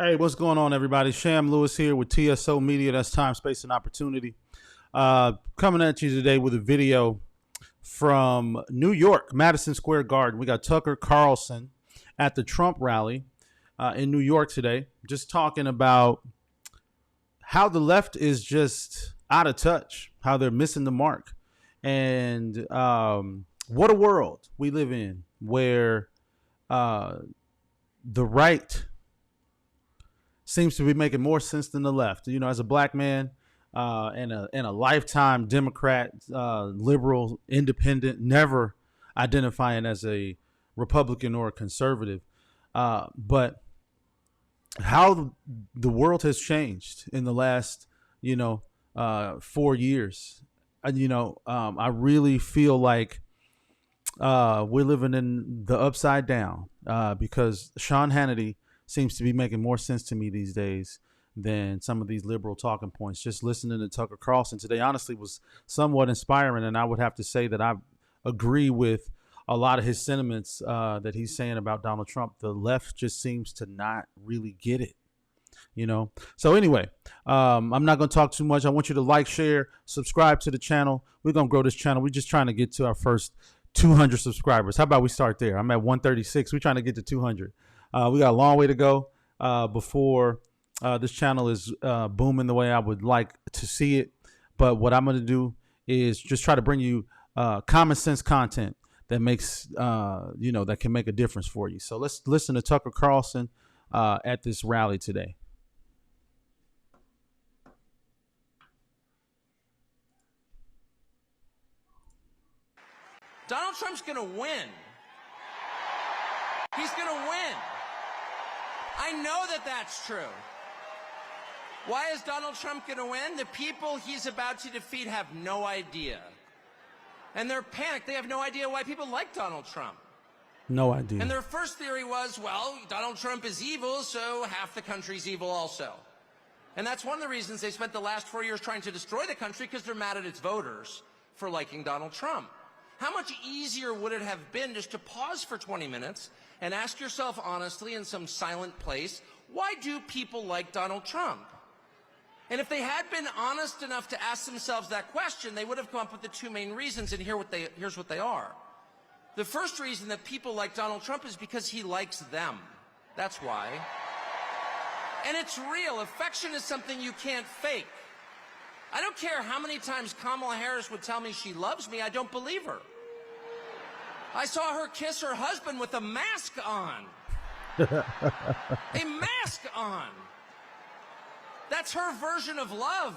Hey, what's going on, everybody? Sham Lewis here with TSO Media. That's Time, Space, and Opportunity. Coming at you today with a video from New York, Madison Square Garden. We got Tucker Carlson at the Trump rally in New York today, just talking about how the left is just out of touch, how they're missing the mark, and what a world we live in where the right seems to be making more sense than the left. You know, as a black man and a lifetime Democrat, liberal, independent, never identifying as a Republican or a conservative, but how the world has changed in the last, 4 years. I really feel like we're living in the upside down because Sean Hannity seems to be making more sense to me these days than some of these liberal talking points. Just listening to Tucker Carlson today honestly was somewhat inspiring, and I would have to say that I agree with a lot of his sentiments that he's saying about Donald Trump. The left just seems to not really get it, So anyway, I'm not going to talk too much. I want you to like, share, subscribe to the channel. We're going to grow this channel. We're just trying to get to our first 200 subscribers. How about we start there? I'm at 136. We're trying to get to 200. We got a long way to go before this channel is booming the way I would like to see it. But what I'm going to do is just try to bring you common sense content that makes, that can make a difference for you. So let's listen to Tucker Carlson at this rally today. Donald Trump's going to win. He's going to win. I know that that's true. Why is Donald Trump going to win? The people he's about to defeat have no idea. And they're panicked. They have no idea why people like Donald Trump. No idea. And their first theory was, well, Donald Trump is evil, so half the country's evil also. And that's one of the reasons they spent the last 4 years trying to destroy the country, because they're mad at its voters for liking Donald Trump. How much easier would it have been just to pause for 20 minutes and ask yourself honestly in some silent place, why do people like Donald Trump? And if they had been honest enough to ask themselves that question, they would have come up with the two main reasons, and here's what they are. The first reason that people like Donald Trump is because he likes them. That's why. And it's real. Affection is something you can't fake. I don't care how many times Kamala Harris would tell me she loves me, I don't believe her. I saw her kiss her husband with a mask on. A mask on. That's her version of love.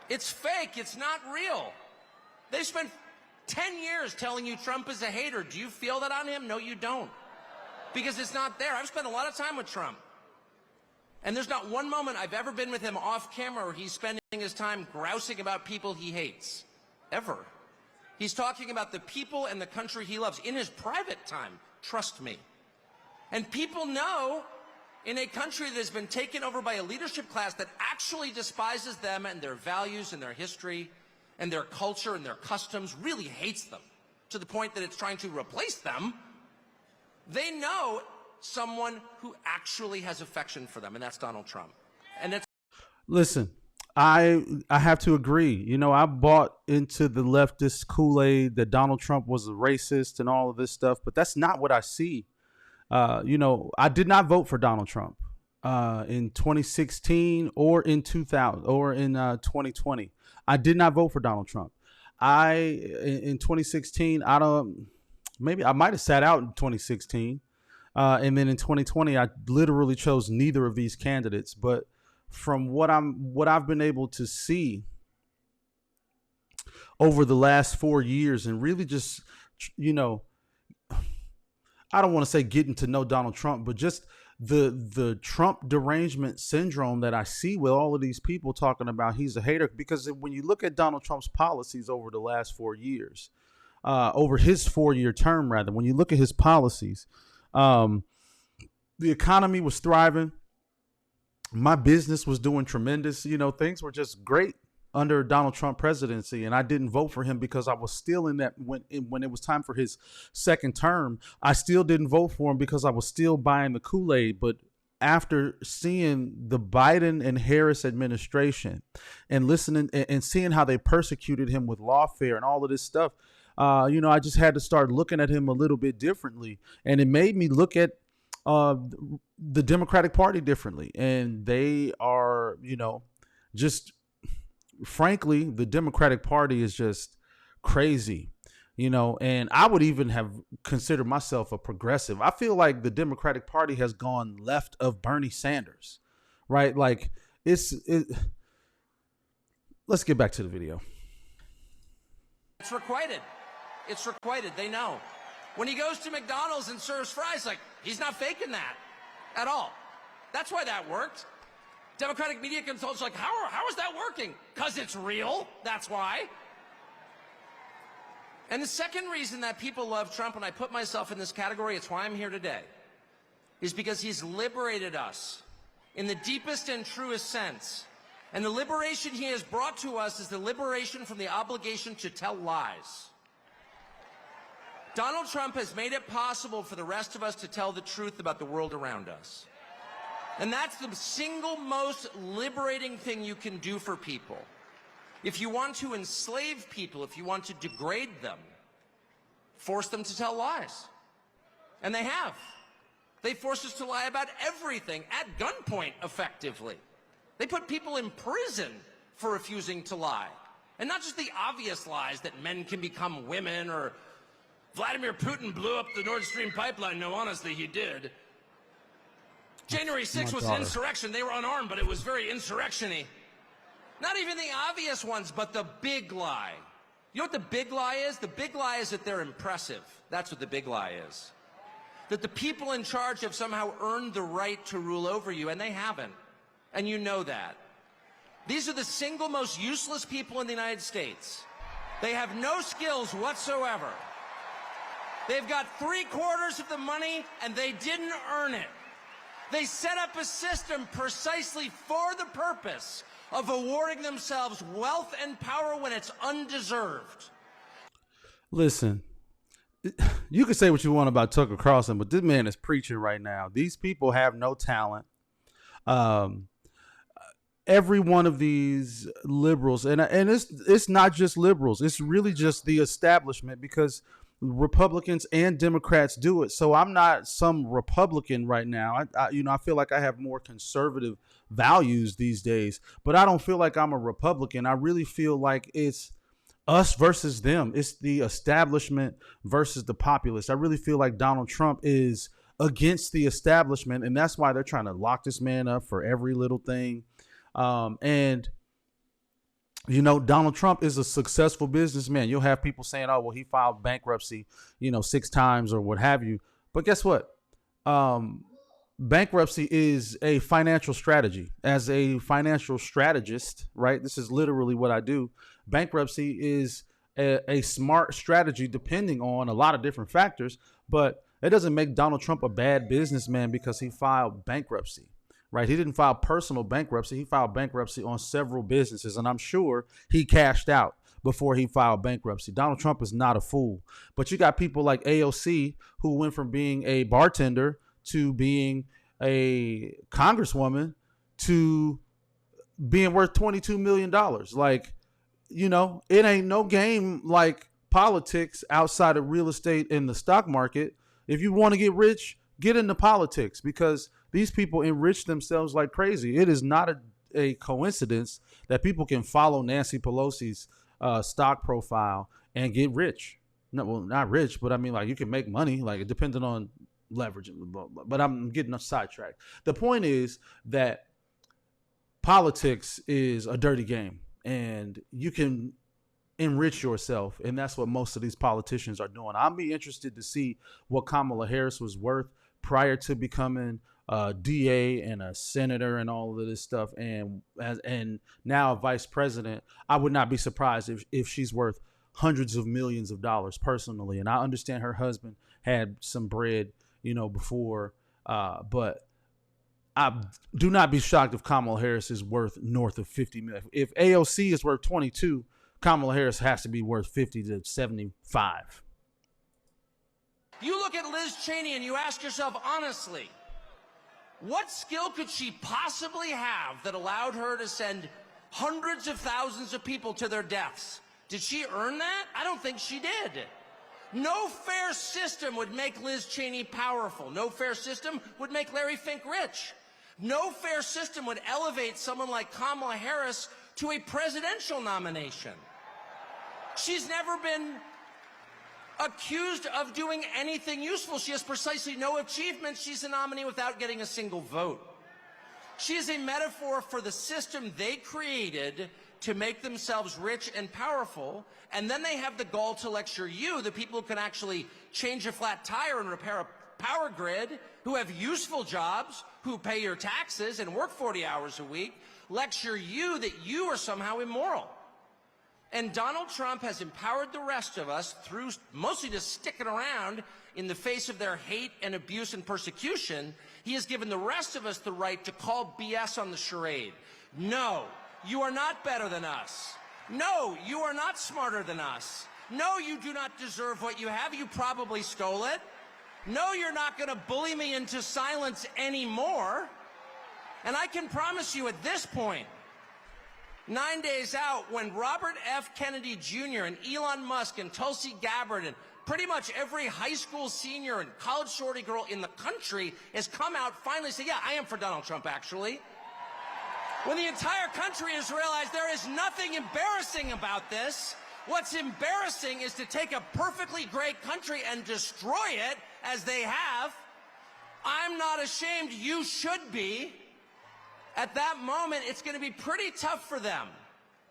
It's fake. It's not real. They spent 10 years telling you Trump is a hater. Do you feel that on him? No, you don't. Because it's not there. I've spent a lot of time with Trump. And there's not one moment I've ever been with him off camera where he's spending his time grousing about people he hates. Ever. He's talking about the people and the country he loves in his private time. Trust me. And people know in a country that has been taken over by a leadership class that actually despises them and their values and their history and their culture and their customs, really hates them to the point that it's trying to replace them, they know someone who actually has affection for them, and that's Donald Trump. And it's Listen, I have to agree. I bought into the leftist Kool-Aid that Donald Trump was a racist and all of this stuff, but that's not what I see. I did not vote for Donald Trump in 2016 or in 2000 or in 2020. I did not vote for Donald Trump. In 2016, maybe I might have sat out in 2016. And then in 2020, I literally chose neither of these candidates. But from what I've been able to see over the last 4 years, and really just, I don't want to say getting to know Donald Trump, but just the Trump derangement syndrome that I see with all of these people talking about he's a hater. Because when you look at Donald Trump's policies over the last 4 years, over his 4-year term, rather, when you look at his policies, the economy was thriving. My business was doing tremendous. Things were just great under Donald Trump presidency. And I didn't vote for him because I was still in that when it was time for his second term. I still didn't vote for him because I was still buying the Kool-Aid. But after seeing the Biden and Harris administration and listening and seeing how they persecuted him with lawfare and all of this stuff, I just had to start looking at him a little bit differently. And it made me look at uh, the Democratic Party differently. And they are, just frankly, the Democratic Party is just crazy. And I would even have considered myself a progressive. I feel like the Democratic Party has gone left of Bernie Sanders, right? Like let's get back to the video. It's requited. It's requited. They know. When he goes to McDonald's and serves fries, like, he's not faking that at all. That's why that worked. Democratic media consultants are like, how is that working? Because it's real. That's why. And the second reason that people love Trump, and I put myself in this category, it's why I'm here today, is because he's liberated us in the deepest and truest sense. And the liberation he has brought to us is the liberation from the obligation to tell lies. Donald Trump has made it possible for the rest of us to tell the truth about the world around us. And that's the single most liberating thing you can do for people. If you want to enslave people, if you want to degrade them, force them to tell lies. And they have. They force us to lie about everything at gunpoint, effectively. They put people in prison for refusing to lie. And not just the obvious lies that men can become women or Vladimir Putin blew up the Nord Stream pipeline. No, honestly, he did. January 6th was an insurrection. They were unarmed, but it was very insurrection-y. Not even the obvious ones, but the big lie. You know what the big lie is? The big lie is that they're impressive. That's what the big lie is. That the people in charge have somehow earned the right to rule over you, and they haven't. And you know that. These are the single most useless people in the United States. They have no skills whatsoever. They've got 3/4 of the money, and they didn't earn it. They set up a system precisely for the purpose of awarding themselves wealth and power when it's undeserved. Listen, you can say what you want about Tucker Carlson, but this man is preaching right now. These people have no talent. Every one of these liberals, and it's not just liberals, it's really just the establishment, because Republicans and Democrats do it. So I'm not some Republican right now. I feel like I have more conservative values these days, but I don't feel like I'm a Republican. I really feel like it's us versus them. It's the establishment versus the populace. I really feel like Donald Trump is against the establishment, and that's why they're trying to lock this man up for every little thing. Donald Trump is a successful businessman. You'll have people saying, oh, well, he filed bankruptcy, 6 times or what have you. But guess what? Bankruptcy is a financial strategy. As a financial strategist, right? This is literally what I do. Bankruptcy is a smart strategy depending on a lot of different factors, but it doesn't make Donald Trump a bad businessman because he filed bankruptcy. Right. He didn't file personal bankruptcy. He filed bankruptcy on several businesses. And I'm sure he cashed out before he filed bankruptcy. Donald Trump is not a fool. But you got people like AOC who went from being a bartender to being a congresswoman to being worth $22 million. Like, it ain't no game like politics outside of real estate and the stock market. If you want to get rich, get into politics, because these people enrich themselves like crazy. It is not a coincidence that people can follow Nancy Pelosi's stock profile and get rich. No, well, not rich, but I mean, like, you can make money, like, depending on leverage. But I'm getting a sidetrack. The point is that politics is a dirty game, and you can enrich yourself, and that's what most of these politicians are doing. I'll be interested to see what Kamala Harris was worth prior to becoming a DA and a senator and all of this stuff, and now a vice president. I would not be surprised if she's worth hundreds of millions of dollars personally. And I understand her husband had some bread, before, but I do not be shocked if Kamala Harris is worth north of 50 million. If AOC is worth 22, Kamala Harris has to be worth 50 to 75. You look at Liz Cheney and you ask yourself honestly, What skill could she possibly have that allowed her to send hundreds of thousands of people to their deaths? Did she earn that? I don't think she did. No fair system would make Liz Cheney powerful. No fair system would make Larry Fink rich. No fair system would elevate someone like Kamala Harris to a presidential nomination. She's never been accused of doing anything useful. She has precisely no achievements. She's a nominee without getting a single vote. She is a metaphor for the system they created to make themselves rich and powerful, and then they have the gall to lecture you, the people who can actually change a flat tire and repair a power grid, who have useful jobs, who pay your taxes and work 40 hours a week, lecture you that you are somehow immoral. And Donald Trump has empowered the rest of us through mostly just sticking around in the face of their hate and abuse and persecution. He has given the rest of us the right to call BS on the charade. No, you are not better than us. No, you are not smarter than us. No, you do not deserve what you have. You probably stole it. No, you're not going to bully me into silence anymore. And I can promise you at this point, 9 days out, when Robert F. Kennedy Jr. and Elon Musk and Tulsi Gabbard and pretty much every high school senior and college shorty girl in the country has come out finally say, yeah, I am for Donald Trump, actually. When the entire country has realized there is nothing embarrassing about this, what's embarrassing is to take a perfectly great country and destroy it, as they have. I'm not ashamed. You should be. At that moment, it's going to be pretty tough for them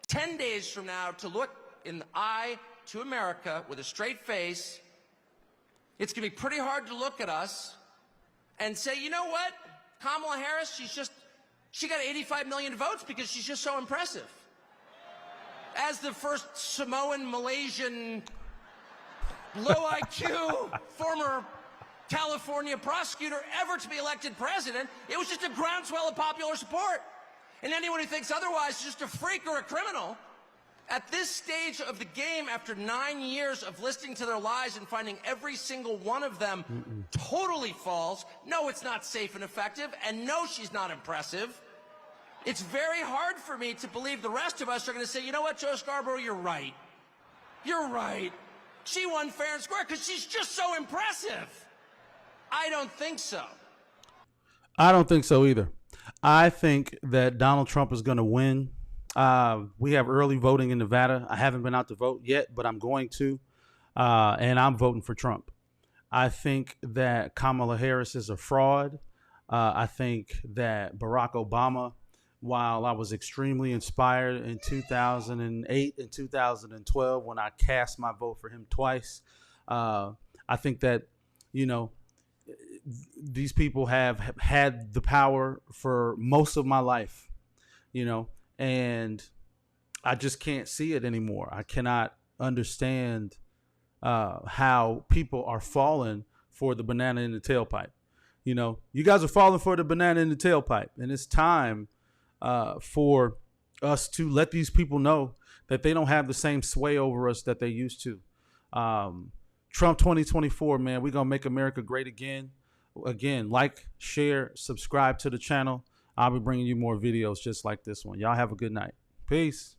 10 days from now to look in the eye to America with a straight face. It's going to be pretty hard to look at us and say, you know what? Kamala Harris, she got 85 million votes because she's just so impressive. As the first Samoan, Malaysian, low IQ, former California prosecutor ever to be elected president, it was just a groundswell of popular support. And anyone who thinks otherwise is just a freak or a criminal. At this stage of the game, after 9 years of listening to their lies and finding every single one of them totally false, no, it's not safe and effective, and no, she's not impressive. It's very hard for me to believe the rest of us are going to say, you know what, Joe Scarborough, you're right. You're right. She won fair and square because she's just so impressive. I don't think so. I don't think so either. I think that Donald Trump is going to win. We have early voting in Nevada. I haven't been out to vote yet, but I'm going to. And I'm voting for Trump. I think that Kamala Harris is a fraud. I think that Barack Obama, while I was extremely inspired in 2008 and 2012 when I cast my vote for him twice, I think that, you know, these people have had the power for most of my life, you know, and I just can't see it anymore. I cannot understand how people are falling for the banana in the tailpipe. You know, you guys are falling for the banana in the tailpipe, and it's time for us to let these people know that they don't have the same sway over us that they used to. Trump 2024, man, we're going to make America great again. Again, like, share, subscribe to the channel. I'll be bringing you more videos just like this one. Y'all have a good night. Peace.